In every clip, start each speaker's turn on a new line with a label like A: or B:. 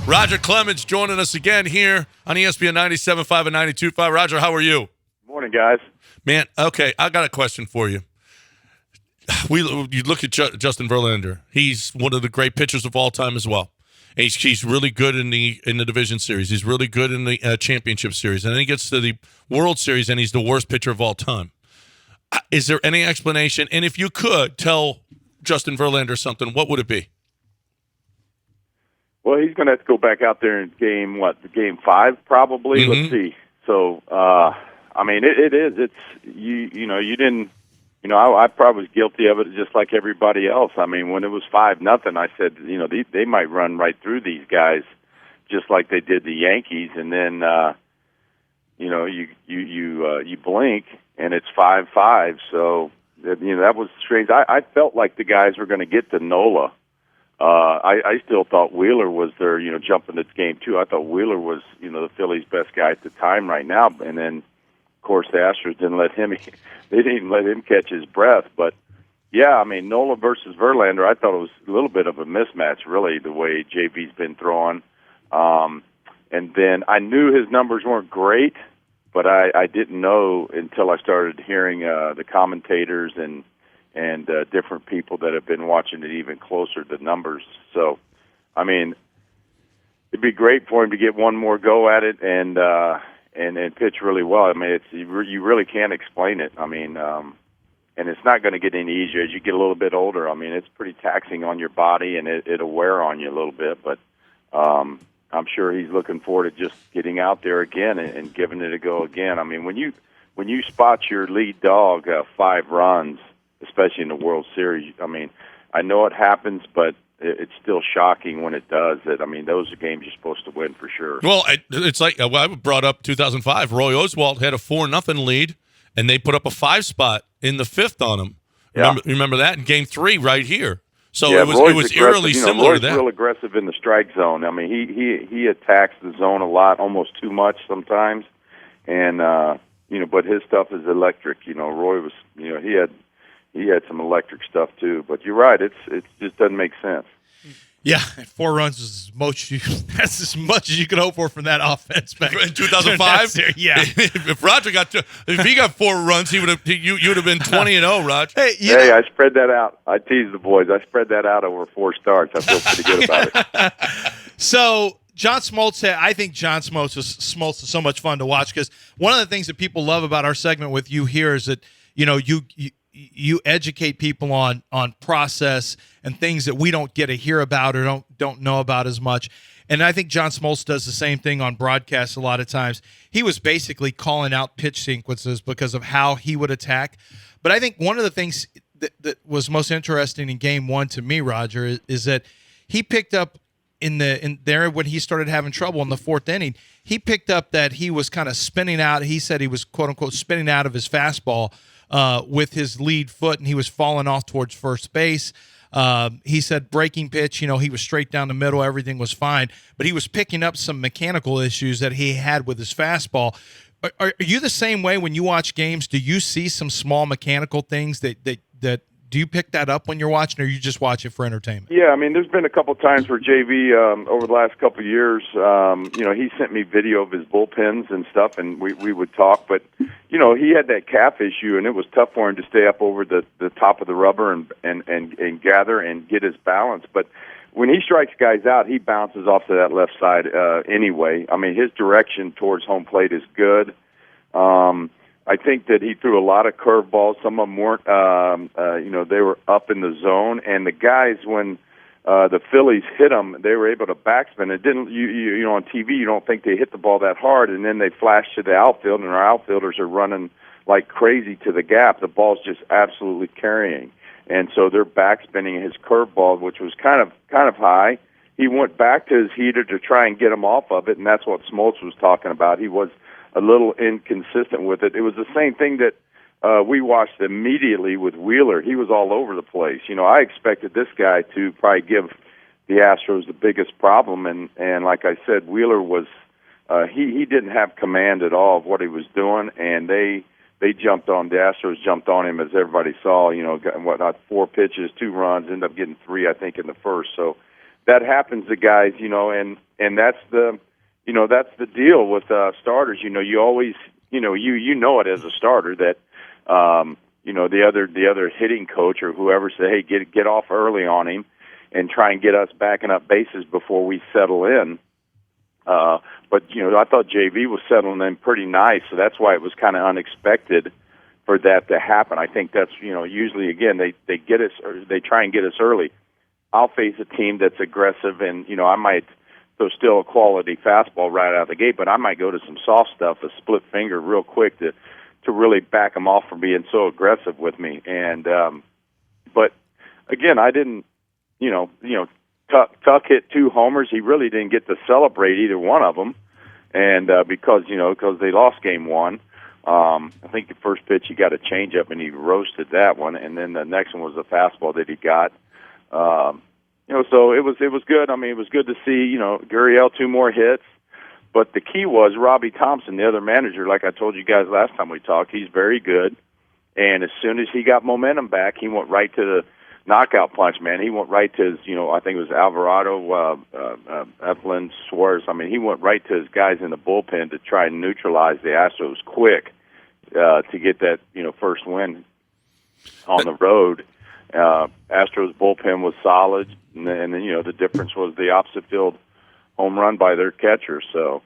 A: Roger Clemens joining us again here on ESPN 97.5 and 92.5. Roger, how are you?
B: Morning, guys.
A: Man, okay, I got a question for you. You look at Justin Verlander. He's one of the great pitchers of all time as well. He's really good in the division series. He's really good in the championship series. And then he gets to the World Series, and he's the worst pitcher of all time. Is there any explanation? And if you could tell Justin Verlander something, what would it be?
B: Well, he's going to have to go back out there in game 5 probably.
A: Mm-hmm.
B: Let's see. So, I mean, it is. It's you didn't. I probably was guilty of it just like everybody else. I mean, when it was 5-0, I said, they might run right through these guys, just like they did the Yankees, and then you blink and it's 5-5. So that was strange. I felt like the guys were going to get to Nola. I still thought Wheeler was their jumping this game too. I thought Wheeler was the Phillies' best guy at the time right now, and then of course the Astros didn't let him. They didn't even let him catch his breath. But yeah, I mean Nola versus Verlander, I thought it was a little bit of a mismatch, really, the way JV's been throwing. And then I knew his numbers weren't great, but I didn't know until I started hearing the commentators and different people that have been watching it even closer, the numbers. So, I mean, it'd be great for him to get one more go at it and pitch really well. I mean, you really can't explain it. I mean, and it's not going to get any easier as you get a little bit older. I mean, it's pretty taxing on your body, and it'll wear on you a little bit. But I'm sure he's looking forward to just getting out there again and giving it a go again. I mean, when you spot your lead dog 5 runs, especially in the World Series, I mean, I know it happens, but it's still shocking when it does. I mean, those are games you're supposed to win for sure.
A: Well, it's like I brought up 2005. Roy Oswalt had a 4-0 lead, and they put up a 5 spot in the 5th on him.
B: Yeah.
A: Remember that in Game 3 right here. So
B: yeah,
A: it was eerily similar
B: Roy's
A: to that.
B: Real aggressive in the strike zone. I mean, he attacks the zone a lot, almost too much sometimes, and but his stuff is electric. Roy was, he had some electric stuff too. But you're right, it just doesn't make sense.
C: Yeah, 4 runs is that's as much as you could hope for from that offense back
A: in 2005.
C: Yeah,
A: if Roger if he got 4 runs, you'd have been 20-0, Rog.
B: Hey, I spread that out. I tease the boys. I spread that out over 4 starts. I feel pretty good about it.
C: So John Smoltz, I think John Smoltz is so much fun to watch because one of the things that people love about our segment with you here is that you educate people on process and things that we don't get to hear about or don't know about as much. And I think John Smoltz does the same thing on broadcasts a lot of times. He was basically calling out pitch sequences because of how he would attack. But I think one of the things that was most interesting in Game 1 to me, Roger, is that he picked up in there when he started having trouble in the 4th inning, he picked up that he was kind of spinning out. He said he was, quote unquote, spinning out of his fastball with his lead foot, and he was falling off towards first base. He said breaking pitch, he was straight down the middle. Everything was fine, but he was picking up some mechanical issues that he had with his fastball. Are you the same way when you watch games? Do you see some small mechanical things that do you pick that up when you're watching, or you just watch it for entertainment?
B: Yeah, I mean, there's been a couple times where JV over the last couple of years, he sent me video of his bullpens and stuff, and we would talk. But he had that calf issue, and it was tough for him to stay up over the top of the rubber and gather and get his balance. But when he strikes guys out, he bounces off to that left side anyway. I mean, his direction towards home plate is good. I think that he threw a lot of curveballs. Some of them weren't, they were up in the zone. And the guys, when the Phillies hit them, they were able to backspin. It didn't, on TV, you don't think they hit the ball that hard, and then they flash to the outfield, and our outfielders are running like crazy to the gap. The ball's just absolutely carrying. And so they're backspinning his curveball, which was kind of high. He went back to his heater to try and get him off of it, and that's what Smoltz was talking about. He was a little inconsistent with it. It was the same thing that we watched immediately with Wheeler. He was all over the place. I expected this guy to probably give the Astros the biggest problem, and like I said, Wheeler was he didn't have command at all of what he was doing, and the Astros jumped on him, as everybody saw. Got 4 pitches, 2 runs, ended up getting 3, I think, in the first. So that happens to guys, and that's the deal with starters. You always, you know it as a starter that, the other hitting coach or whoever say, hey, get off early on him and try and get us backing up bases before we settle in. But I thought JV was settling in pretty nice, so that's why it was kind of unexpected for that to happen. I think that's usually again they get us, or they try and get us early. I'll face a team that's aggressive, and I might throw still a quality fastball right out of the gate, but I might go to some soft stuff, a split finger, real quick to really back them off from being so aggressive with me. And but again, I didn't, Tuck hit 2 homers. He really didn't get to celebrate either one of them, and because they lost game 1. I think the first pitch he got a changeup and he roasted that one, and then the next one was a fastball that he got. So it was good. I mean, it was good to see Gurriel 2 more hits, but the key was Robbie Thompson, the other manager. Like I told you guys last time we talked, he's very good, and as soon as he got momentum back, he went right to the knockout punch, man. He went right to his, I think it was Alvarado, Eflin, Suarez. I mean, he went right to his guys in the bullpen to try and neutralize the Astros quick to get that, first win on the road. Astros bullpen was solid, and then, the difference was the opposite field home run by their catcher. So,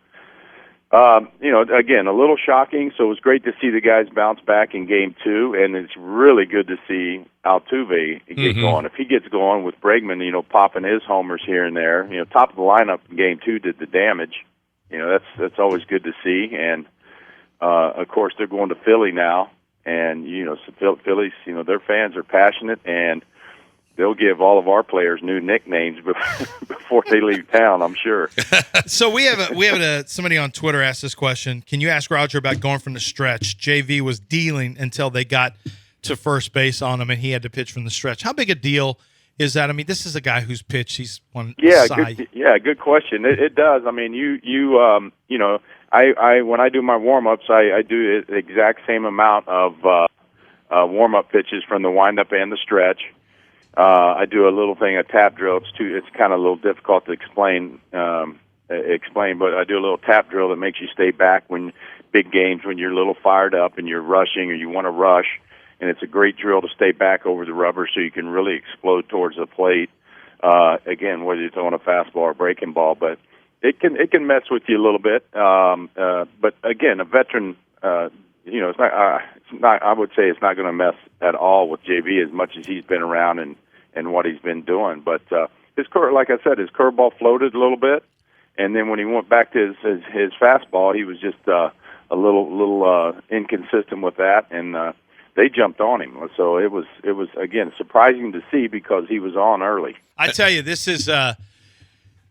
B: again, a little shocking. So it was great to see the guys bounce back in game 2, and it's really good to see Altuve get going. If he gets going with Bregman, popping his homers here and there, top of the lineup in game 2 did the damage. That's always good to see. And of course, they're going to Philly now, and Phillies, their fans are passionate, and they'll give all of our players new nicknames before they leave town, I'm sure.
C: So we have somebody on Twitter asked this question. Can you ask Roger about going from the stretch? JV was dealing until they got to first base on him, and he had to pitch from the stretch. How big a deal is that? I mean, this is a guy who's pitched. He's won.
B: Good question. It does. I mean, I when I do my warm-ups, I do the exact same amount of warm-up pitches from the windup and the stretch. I do a little thing, a tap drill. It's kind of a little difficult to explain, but I do a little tap drill that makes you stay back when big games, when you're a little fired up and you're rushing or you want to rush, and it's a great drill to stay back over the rubber so you can really explode towards the plate. Again, whether you're throwing a fastball or a breaking ball, but it can mess with you a little bit. But again, a veteran, it's not. I would say it's not going to mess at all with JV as much as he's been around and what he's been doing. But like I said, his curveball floated a little bit, and then when he went back to his fastball, he was just a little inconsistent with that, and they jumped on him. So it was again surprising to see because he was on early.
C: I tell you,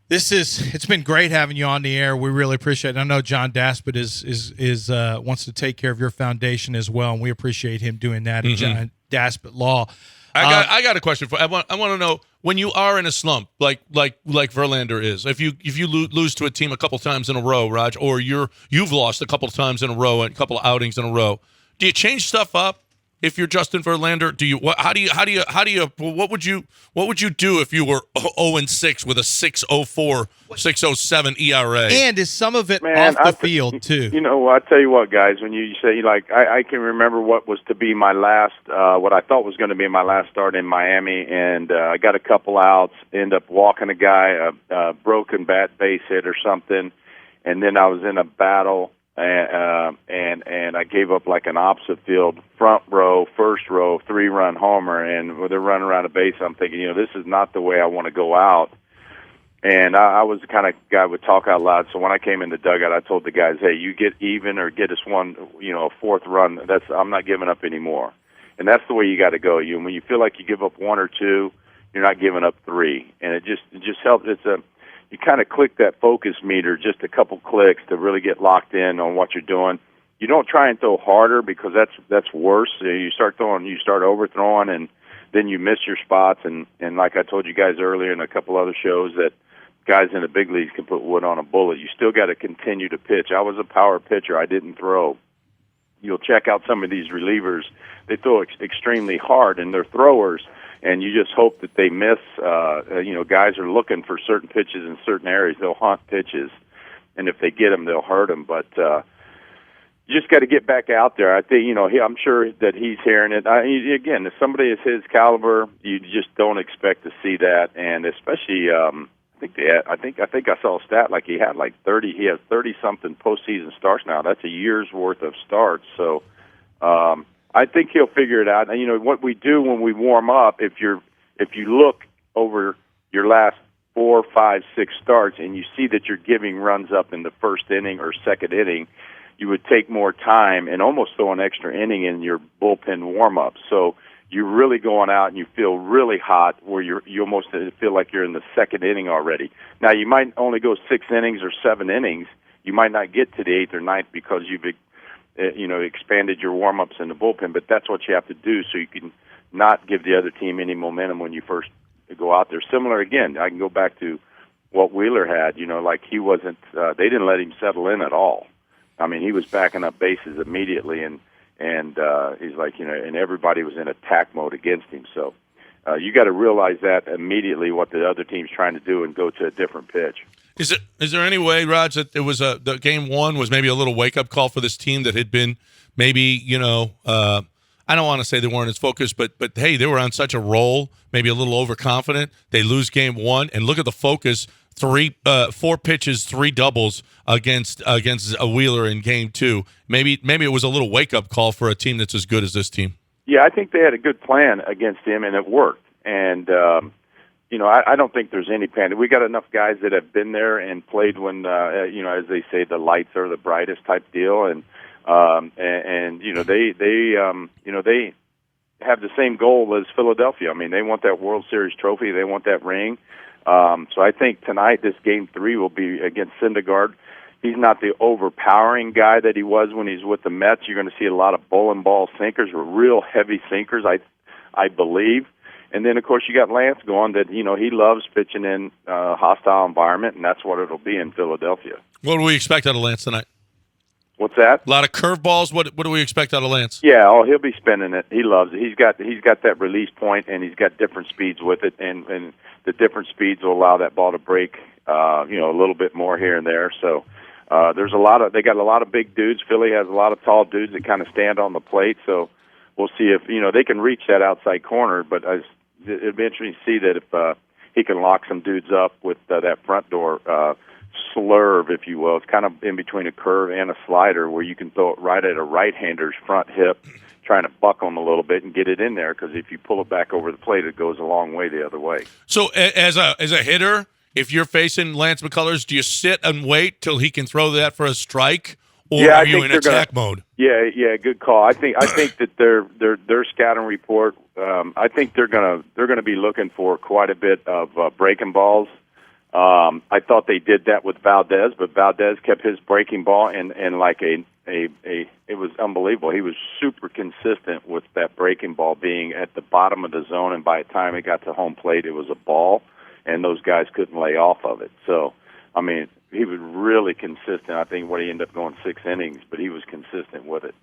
C: it's been great having you on the air. We really appreciate it. I know John Daspit is wants to take care of your foundation as well, and we appreciate him doing that. John Daspit Law.
A: I got a question for. I want to know, when you are in a slump, like Verlander is, if you lose to a team a couple times in a row, Raj, or you've lost a couple times in a row and a couple of outings in a row, do you change stuff up? If you're Justin Verlander, what would you do if you were 0-6 with a 6.04, 6.07 ERA?
C: And is some of it off the field too?
B: I tell you what, guys, when you say, like, I can remember what was to be my last, what I thought was going to be my last start in Miami, and I got a couple outs, end up walking a guy, a broken bat base hit or something, and then I was in a battle. And I gave up like an opposite field front row, first row, 3-run homer, and with a run around a base, I'm thinking, this is not the way I want to go out. And I was the kind of guy who would talk out loud. So when I came in the dugout, I told the guys, hey, you get even or get us one, a 4th run. I'm not giving up anymore. And that's the way you got to go. When you feel like you give up 1 or 2, you're not giving up 3. And it just helps. You kind of click that focus meter just a couple clicks to really get locked in on what you're doing. You don't try and throw harder because that's worse. You start overthrowing, and then you miss your spots. And like I told you guys earlier in a couple other shows, that guys in the big leagues can put wood on a bullet. You still got to continue to pitch. I was a power pitcher. I didn't throw. You'll check out some of these relievers. They throw extremely hard, and they're throwers. and you just hope that they miss. Guys are looking for certain pitches in certain areas. They'll hunt pitches, and if they get them, they'll hurt them. But you just got to get back out there. I think I'm sure that he's hearing it. Again, if somebody is his caliber, you just don't expect to see that, and especially. I think I saw a stat like he had like 30. He has 30-something postseason starts now. That's a year's worth of starts. So I think he'll figure it out. And what we do when we warm up, if you look over your last 4, 5, 6 starts and you see that you're giving runs up in the first inning or second inning, you would take more time and almost throw an extra inning in your bullpen warm up. So you're really going out and you feel really hot where you almost feel like you're in the second inning already. Now, you might only go 6 innings or 7 innings. You might not get to the 8th or 9th because you've expanded your warm-ups in the bullpen, but that's what you have to do so you can not give the other team any momentum when you first go out there. Similar, again, I can go back to what Wheeler had. Like he wasn't they didn't let him settle in at all. I mean, he was backing up bases immediately, and he's like, and everybody was in attack mode against him. So you got to realize that immediately what the other team's trying to do and go to a different pitch.
A: Is there any way, Raj, that it was the game one was maybe a little wake up call for this team that had been maybe I don't want to say they weren't as focused, but hey, they were on such a roll, maybe a little overconfident. They lose game one, and look at the focus. 4 pitches, 3 doubles against a Wheeler in game 2. Maybe it was a little wake up call for a team that's as good as this team.
B: Yeah, I think they had a good plan against him, and it worked. And I don't think there's any panic. We got enough guys that have been there and played when as they say, the lights are the brightest type deal, and they have the same goal as Philadelphia. I mean, they want that World Series trophy. They want that ring. So I think tonight, this game 3 will be against Syndergaard. He's not the overpowering guy that he was when he's with the Mets. You're going to see a lot of bowling ball sinkers, or real heavy sinkers, I believe. And then, of course, you got Lance going that, he loves pitching in a hostile environment, and that's what it'll be in Philadelphia.
A: What do we expect out of Lance tonight?
B: What's that?
A: A lot of curveballs. What do we expect out of Lance?
B: Yeah, he'll be spinning it. He loves it. He's got that release point, and he's got different speeds with it, and the different speeds will allow that ball to break, a little bit more here and there. So they got a lot of big dudes. Philly has a lot of tall dudes that kind of stand on the plate. So we'll see if they can reach that outside corner. But it'll be interesting to see that if he can lock some dudes up with that front door slurve, if you will. It's kind of in between a curve and a slider where you can throw it right at a right-hander's front hip, trying to buckle him a little bit and get it in there, because if you pull it back over the plate, it goes a long way the other way.
A: So as a hitter, if you're facing Lance McCullers, do you sit and wait till he can throw that for a strike, or are you in attack mode?
B: Yeah, good call. I think that their scouting report, I think they're gonna be looking for quite a bit of breaking balls. I thought they did that with Valdez, but Valdez kept his breaking ball and like it was unbelievable. He was super consistent with that breaking ball being at the bottom of the zone, and by the time it got to home plate, it was a ball, and those guys couldn't lay off of it. So, I mean, he was really consistent. I think he ended up going 6 innings, but he was consistent with it.